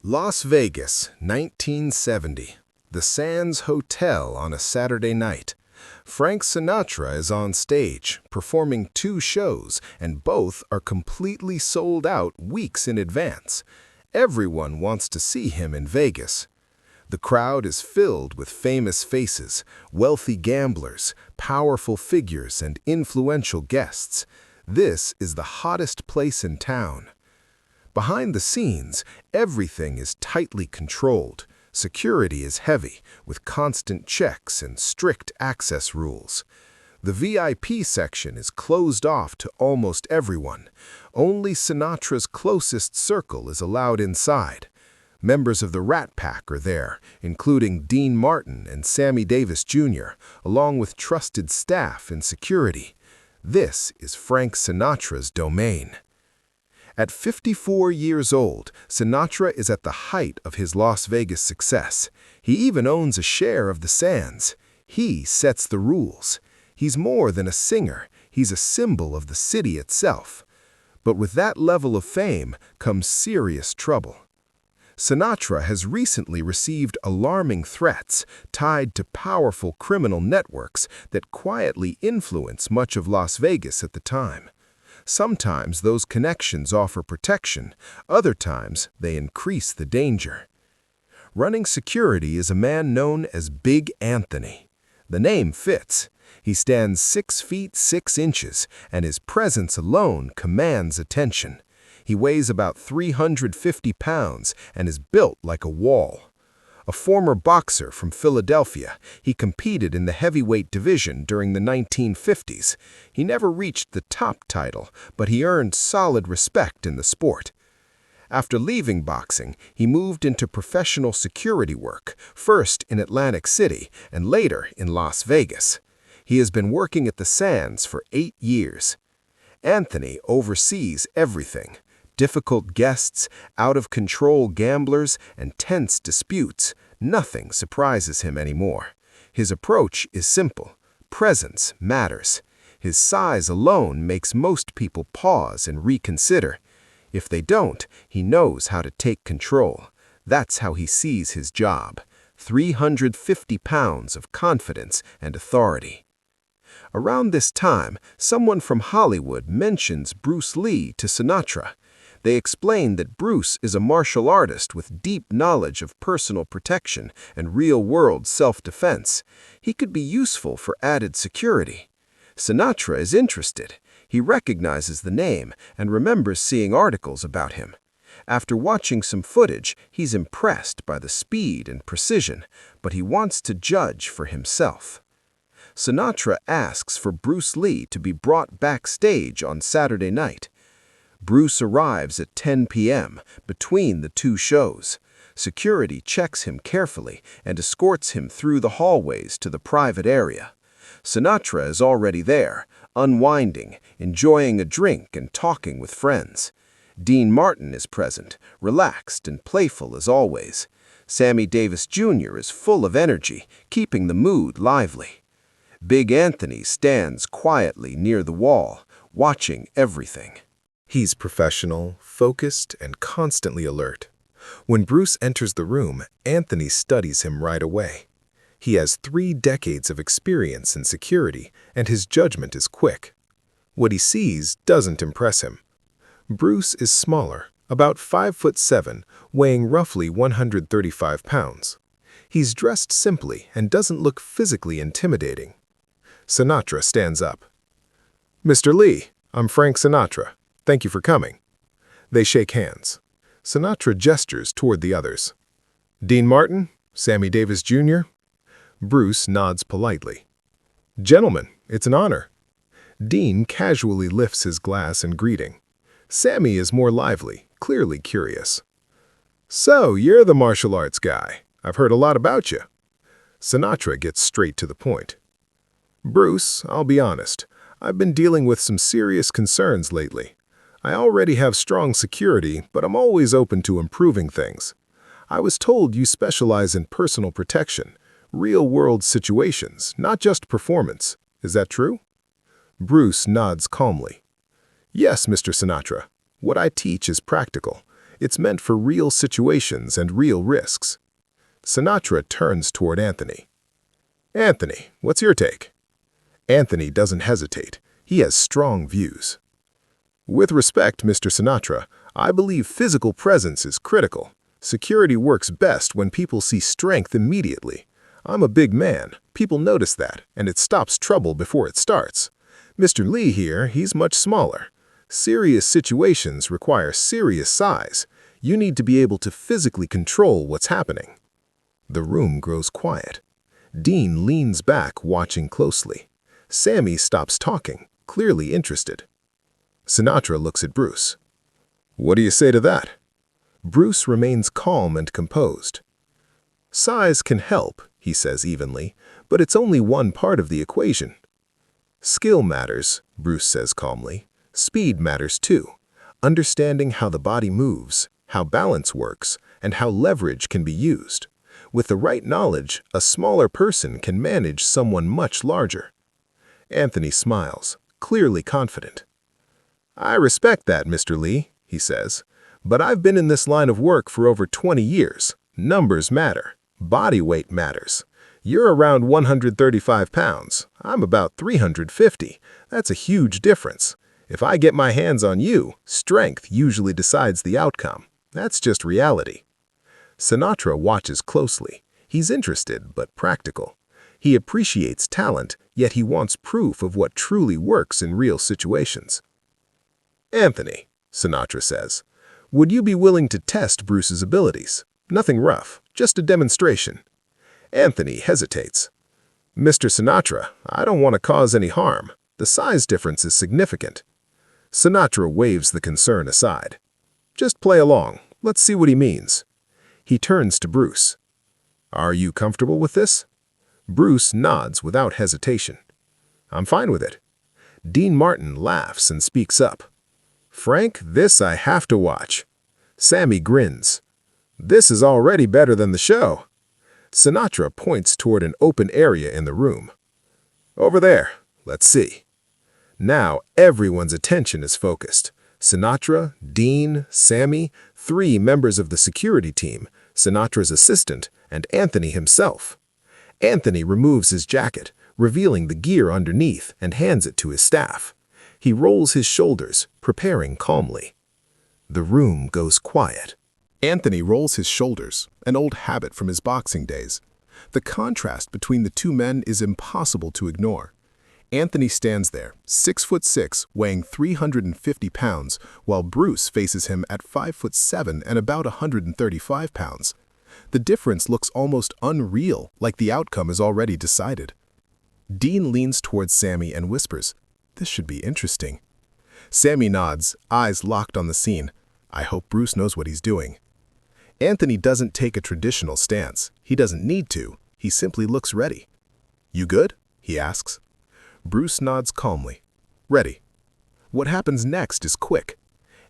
Las Vegas, 1970. The Sands Hotel on a Saturday night. Frank Sinatra is on stage, performing 2 shows, and both are completely sold out weeks in advance. Everyone wants to see him in Vegas. The crowd is filled with famous faces, wealthy gamblers, powerful figures, and influential guests. This is the hottest place in town. Behind the scenes, everything is tightly controlled. Security is heavy, with constant checks and strict access rules. The VIP section is closed off to almost everyone. Only Sinatra's closest circle is allowed inside. Members of the Rat Pack are there, including Dean Martin and Sammy Davis Jr., along with trusted staff and security. This is Frank Sinatra's domain. At 54 years old, Sinatra is at the height of his Las Vegas success. He even owns a share of the Sands. He sets the rules. He's more than a singer. He's a symbol of the city itself. But with that level of fame comes serious trouble. Sinatra has recently received alarming threats tied to powerful criminal networks that quietly influence much of Las Vegas at the time. Sometimes those connections offer protection, other times they increase the danger. Running security is a man known as Big Anthony. The name fits. He stands 6 feet 6 inches, and his presence alone commands attention. He weighs about 350 pounds and is built like a wall. A former boxer from Philadelphia, he competed in the heavyweight division during the 1950s. He never reached the top title, but he earned solid respect in the sport. After leaving boxing, he moved into professional security work, first in Atlantic City and later in Las Vegas. He has been working at the Sands for 8 years. Anthony oversees everything. Difficult guests, out-of-control gamblers, and tense disputes. Nothing surprises him anymore. His approach is simple. Presence matters. His size alone makes most people pause and reconsider. If they don't, he knows how to take control. That's how he sees his job. 350 pounds of confidence and authority. Around this time, someone from Hollywood mentions Bruce Lee to Sinatra. They explain that Bruce is a martial artist with deep knowledge of personal protection and real-world self-defense. He could be useful for added security. Sinatra is interested. He recognizes the name and remembers seeing articles about him. After watching some footage, he's impressed by the speed and precision, but he wants to judge for himself. Sinatra asks for Bruce Lee to be brought backstage on Saturday night. Bruce arrives at 10 p.m. between the 2 shows. Security checks him carefully and escorts him through the hallways to the private area. Sinatra is already there, unwinding, enjoying a drink and talking with friends. Dean Martin is present, relaxed and playful as always. Sammy Davis Jr. is full of energy, keeping the mood lively. Big Anthony stands quietly near the wall, watching everything. He's professional, focused, and constantly alert. When Bruce enters the room, Anthony studies him right away. He has 3 decades of experience in security, and his judgment is quick. What he sees doesn't impress him. Bruce is smaller, about 5'7", weighing roughly 135 pounds. He's dressed simply and doesn't look physically intimidating. Sinatra stands up. "Mr. Lee, I'm Frank Sinatra. Thank you for coming." They shake hands. Sinatra gestures toward the others. "Dean Martin, Sammy Davis Jr.?" Bruce nods politely. "Gentlemen, it's an honor." Dean casually lifts his glass in greeting. Sammy is more lively, clearly curious. "So, you're the martial arts guy. I've heard a lot about you." Sinatra gets straight to the point. "Bruce, I'll be honest. I've been dealing with some serious concerns lately. I already have strong security, but I'm always open to improving things. I was told you specialize in personal protection, real-world situations, not just performance. Is that true?" Bruce nods calmly. "Yes, Mr. Sinatra. What I teach is practical. It's meant for real situations and real risks. Sinatra turns toward Anthony. Anthony, what's your take? Anthony doesn't hesitate. He has strong views. With respect, Mr. Sinatra, I believe physical presence is critical. Security works best when people see strength immediately. I'm a big man. People notice that, and it stops trouble before it starts. Mr. Lee here, he's much smaller. Serious situations require serious size. You need to be able to physically control what's happening. The room grows quiet. Dean leans back, watching closely. Sammy stops talking, clearly interested. Sinatra looks at Bruce. What do you say to that? Bruce remains calm and composed. Size can help, he says evenly, but it's only one part of the equation. Skill matters, Bruce says calmly. Speed matters too. Understanding how the body moves, how balance works, and how leverage can be used. With the right knowledge, a smaller person can manage someone much larger. Anthony smiles, clearly confident. I respect that, Mr. Lee, he says, but I've been in this line of work for over 20 years. Numbers matter. Body weight matters. You're around 135 pounds. I'm about 350. That's a huge difference. If I get my hands on you, strength usually decides the outcome. That's just reality. Sinatra watches closely. He's interested but practical. He appreciates talent, yet he wants proof of what truly works in real situations. Anthony, Sinatra says, would you be willing to test Bruce's abilities? Nothing rough, just a demonstration. Anthony hesitates. Mr. Sinatra, I don't want to cause any harm. The size difference is significant. Sinatra waves the concern aside. Just play along. Let's see what he means. He turns to Bruce. Are you comfortable with this? Bruce nods without hesitation. I'm fine with it. Dean Martin laughs and speaks up. Frank, this I have to watch. Sammy grins. This is already better than the show. Sinatra points toward an open area in the room. Over there. Let's see. Now everyone's attention is focused. Sinatra, Dean, Sammy, 3 members of the security team, Sinatra's assistant, and Anthony himself. Anthony removes his jacket, revealing the gear underneath, and hands it to his staff. He rolls his shoulders, preparing calmly. The room goes quiet. Anthony rolls his shoulders, an old habit from his boxing days. The contrast between the two men is impossible to ignore. Anthony stands there, 6'6", weighing 350 pounds, while Bruce faces him at 5'7" and about 135 pounds. The difference looks almost unreal, like the outcome is already decided. Dean leans towards Sammy and whispers, "This should be interesting." Sammy nods, eyes locked on the scene. I hope Bruce knows what he's doing. Anthony doesn't take a traditional stance. He doesn't need to. He simply looks ready. You good? He asks. Bruce nods calmly. Ready. What happens next is quick.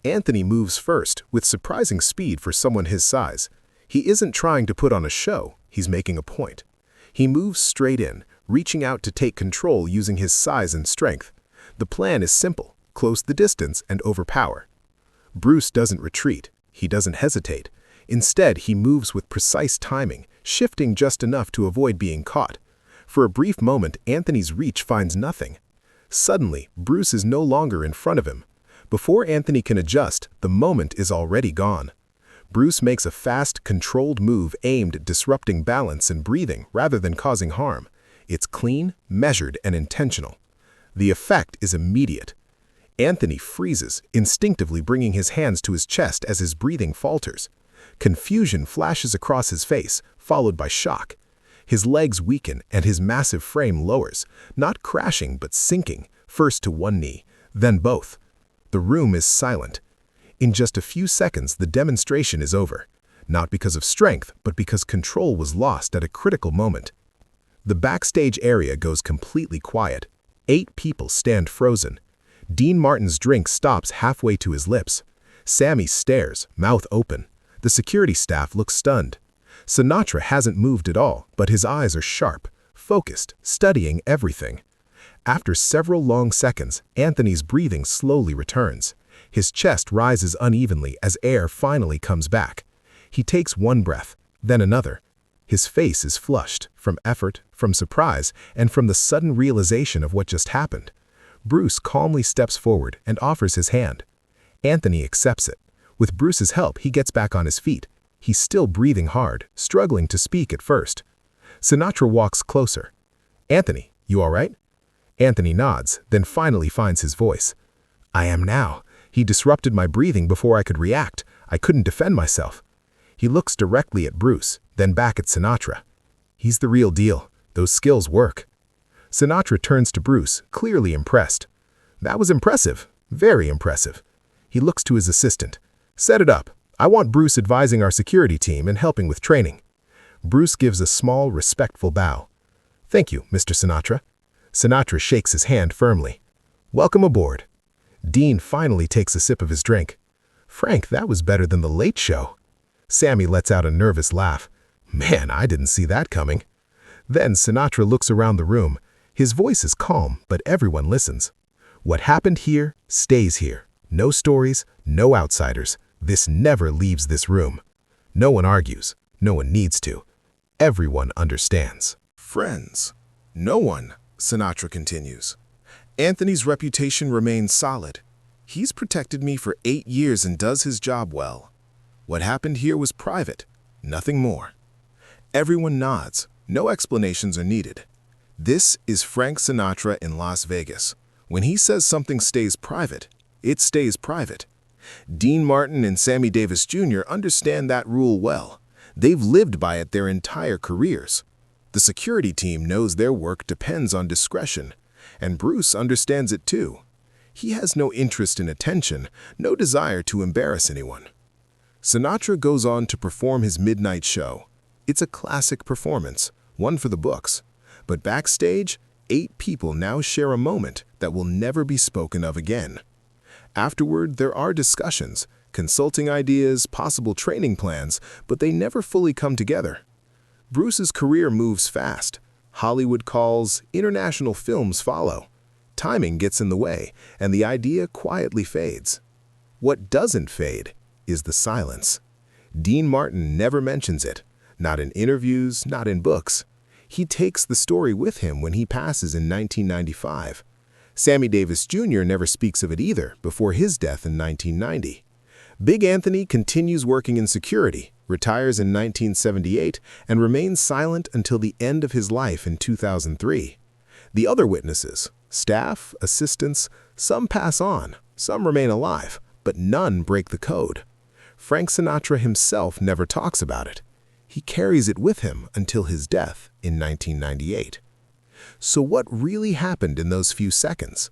Anthony moves first, with surprising speed for someone his size. He isn't trying to put on a show. He's making a point. He moves straight in, reaching out to take control using his size and strength. The plan is simple. Close the distance and overpower. Bruce doesn't retreat. He doesn't hesitate. Instead, he moves with precise timing, shifting just enough to avoid being caught. For a brief moment, Anthony's reach finds nothing. Suddenly, Bruce is no longer in front of him. Before Anthony can adjust, the moment is already gone. Bruce makes a fast, controlled move aimed at disrupting balance and breathing rather than causing harm. It's clean, measured, and intentional. The effect is immediate. Anthony freezes, instinctively bringing his hands to his chest as his breathing falters. Confusion flashes across his face, followed by shock. His legs weaken and his massive frame lowers, not crashing but sinking, first to one knee, then both. The room is silent. In just a few seconds, the demonstration is over, not because of strength, but because control was lost at a critical moment. The backstage area goes completely quiet. 8 people stand frozen. Dean Martin's drink stops halfway to his lips. Sammy stares, mouth open. The security staff looks stunned. Sinatra hasn't moved at all, but his eyes are sharp, focused, studying everything. After several long seconds, Anthony's breathing slowly returns. His chest rises unevenly as air finally comes back. He takes one breath, then another. His face is flushed, from effort, from surprise, and from the sudden realization of what just happened. Bruce calmly steps forward and offers his hand. Anthony accepts it. With Bruce's help, he gets back on his feet. He's still breathing hard, struggling to speak at first. Sinatra walks closer. "Anthony, you all right?" Anthony nods, then finally finds his voice. "I am now. He disrupted my breathing before I could react. I couldn't defend myself." He looks directly at Bruce, then back at Sinatra. "He's the real deal. Those skills work." Sinatra turns to Bruce, clearly impressed. "That was impressive. Very impressive." He looks to his assistant. "Set it up. I want Bruce advising our security team and helping with training." Bruce gives a small, respectful bow. "Thank you, Mr. Sinatra." Sinatra shakes his hand firmly. "Welcome aboard." Dean finally takes a sip of his drink. "Frank, that was better than the Late Show." Sammy lets out a nervous laugh. "Man, I didn't see that coming." Then Sinatra looks around the room. His voice is calm, but everyone listens. "What happened here stays here. No stories, no outsiders. This never leaves this room." No one argues. No one needs to. Everyone understands. "Friends. No one," Sinatra continues. "Anthony's reputation remains solid. He's protected me for 8 years and does his job well. What happened here was private, nothing more." Everyone nods. No explanations are needed. This is Frank Sinatra in Las Vegas. When he says something stays private, it stays private. Dean Martin and Sammy Davis Jr. understand that rule well. They've lived by it their entire careers. The security team knows their work depends on discretion, and Bruce understands it too. He has no interest in attention, no desire to embarrass anyone. Sinatra goes on to perform his midnight show. It's a classic performance, one for the books. But backstage, 8 people now share a moment that will never be spoken of again. Afterward, there are discussions, consulting ideas, possible training plans, but they never fully come together. Bruce's career moves fast. Hollywood calls, international films follow. Timing gets in the way, and the idea quietly fades. What doesn't fade is the silence. Dean Martin never mentions it, not in interviews, not in books. He takes the story with him when he passes in 1995. Sammy Davis Jr. never speaks of it either before his death in 1990. Big Anthony continues working in security, retires in 1978, and remains silent until the end of his life in 2003. The other witnesses, staff, assistants, some pass on, some remain alive, but none break the code. Frank Sinatra himself never talks about it. He carries it with him until his death in 1998. So what really happened in those few seconds?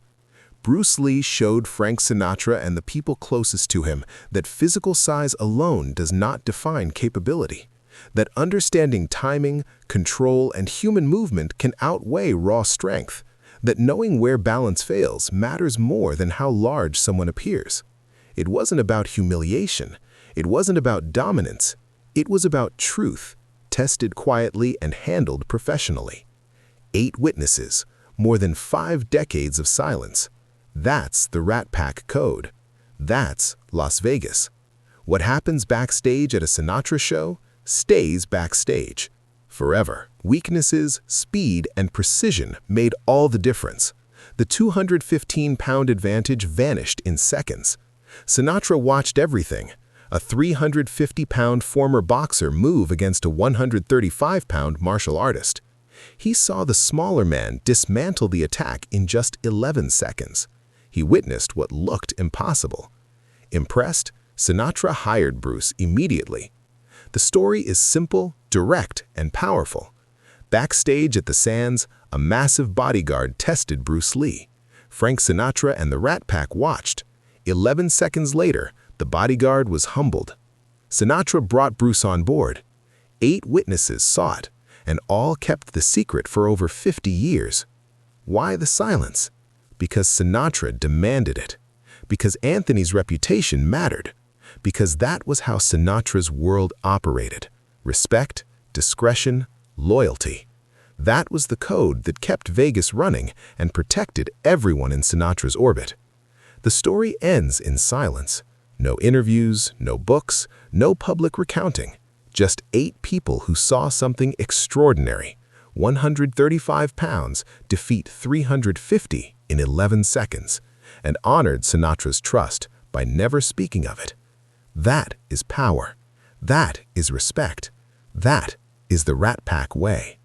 Bruce Lee showed Frank Sinatra and the people closest to him that physical size alone does not define capability, that understanding timing, control, and human movement can outweigh raw strength, that knowing where balance fails matters more than how large someone appears. It wasn't about humiliation. It wasn't about dominance. It was about truth, tested quietly and handled professionally. 8 witnesses, more than 5 decades of silence. That's the Rat Pack Code. That's Las Vegas. What happens backstage at a Sinatra show stays backstage. Forever. Weaknesses, speed, and precision made all the difference. The 215-pound advantage vanished in seconds. Sinatra watched everything. A 350-pound former boxer move against a 135-pound martial artist. He saw the smaller man dismantle the attack in just 11 seconds. He witnessed what looked impossible. Impressed, Sinatra hired Bruce immediately. The story is simple, direct, and powerful. Backstage at the Sands, a massive bodyguard tested Bruce Lee. Frank Sinatra and the Rat Pack watched. 11 seconds later, the bodyguard was humbled. Sinatra brought Bruce on board. 8 witnesses saw it, and all kept the secret for over 50 years. Why the silence? Because Sinatra demanded it. Because Anthony's reputation mattered. Because that was how Sinatra's world operated. Respect, discretion, loyalty. That was the code that kept Vegas running and protected everyone in Sinatra's orbit. The story ends in silence. No interviews, no books, no public recounting. Just 8 people who saw something extraordinary. 135 pounds defeat 350 in 11 seconds, and honored Sinatra's trust by never speaking of it. That is power. That is respect. That is the Rat Pack way.